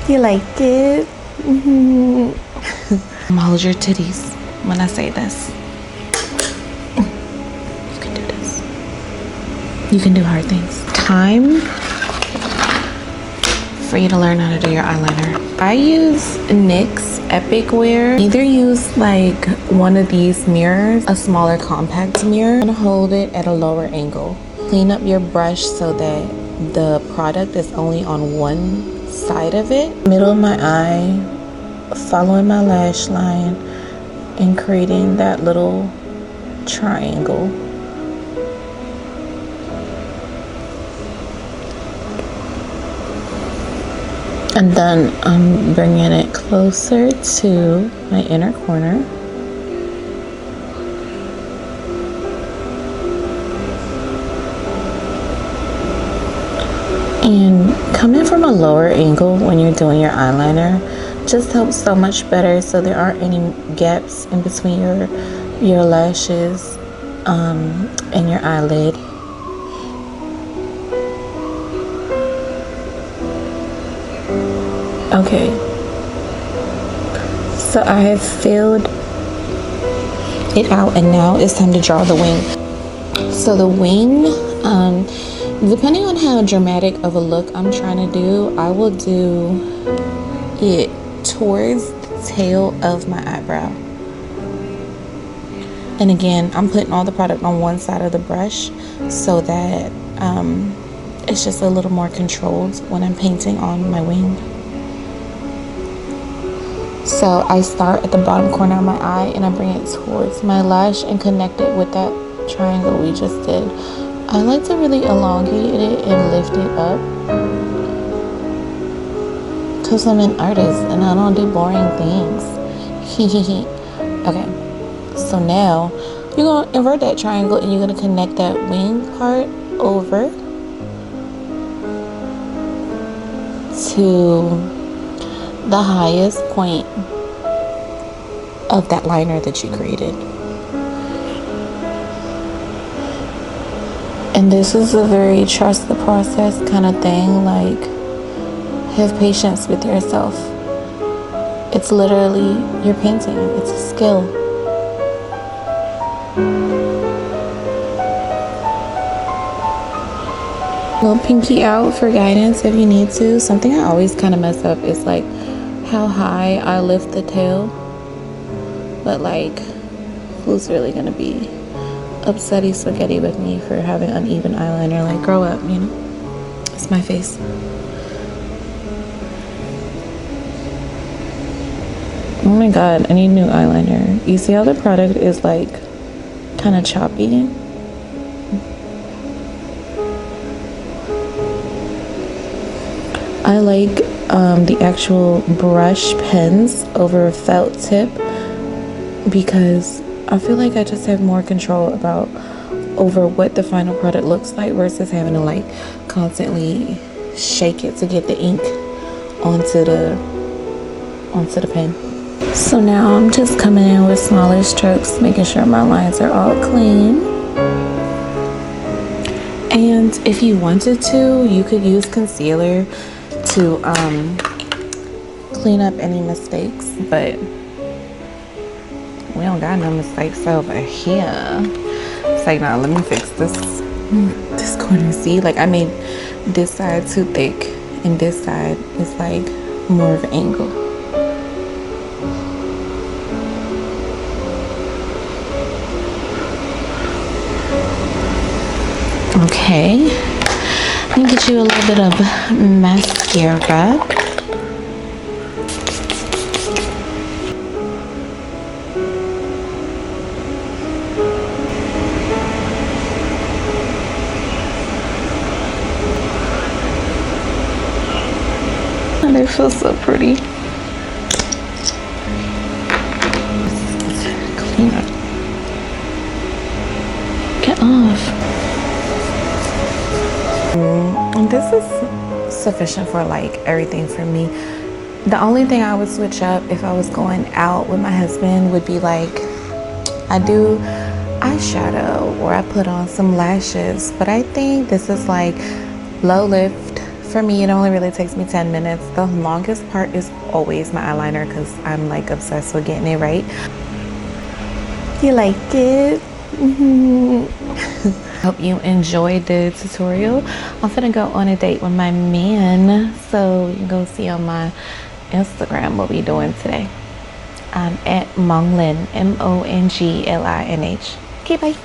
You like it? Hold your titties when I say this. You can do this. You can do hard things. Time for you to learn how to do your eyeliner. I use NYX Epic Wear. Either use like one of these mirrors, a smaller compact mirror, and hold it at a lower angle. Clean up your brush so that the product is only on one side of it. Middle of my eye, following my lash line and creating that little triangle. And then I'm bringing it closer to my inner corner. And coming from a lower angle when you're doing your eyeliner just helps so much better, so there aren't any gaps in between your lashes and your eyelid. Okay, so I have filled it out, and now it's time to draw the wing. So the wing, depending on how dramatic of a look I'm trying to do, I will do it towards the tail of my eyebrow. And again, I'm putting all the product on one side of the brush so that it's just a little more controlled when I'm painting on my wing. So I start at the bottom corner of my eye and I bring it towards my lash and connect it with that triangle we just did. I like to really elongate it and lift it up because I'm an artist and I don't do boring things. Okay, so now you're going to invert that triangle and you're going to connect that wing part over to the highest point of that liner that you created. And this is a very trust the process kind of thing. Like, have patience with yourself. It's literally, you're painting. It's a skill. Little pinky out for guidance if you need to. Something I always kind of mess up is like how high I lift the tail. But like, who's really gonna be upsetty spaghetti with me for having uneven eyeliner? Like, grow up, you know? It's my face. Oh my god, I need new eyeliner. You see how the product is like kind of choppy? I like the actual brush pens over felt tip because I feel like I just have more control over what the final product looks like versus having to like constantly shake it to get the ink onto the pen. So now I'm just coming in with smaller strokes, making sure my lines are all clean. And if you wanted to, you could use concealer to clean up any mistakes, but we don't got no mistakes over here. It's like, nah, let me fix this corner. See, like I made this side too thick and this side is like more of an angle. Okay, let me get you a little bit of mascara. And they feel so pretty. Clean up. Get off. This is sufficient for like everything for me. The only thing I would switch up if I was going out with my husband would be like, I do eyeshadow or I put on some lashes, but I think this is like low lift For me, it only really takes me 10 minutes. The longest part is always my eyeliner because I'm like obsessed with getting it right. You like it? Hope you enjoyed the tutorial. I'm gonna go on a date with my man, so you can go see on my Instagram what we doing today. I'm at Monglinh, Monglinh. Okay, bye.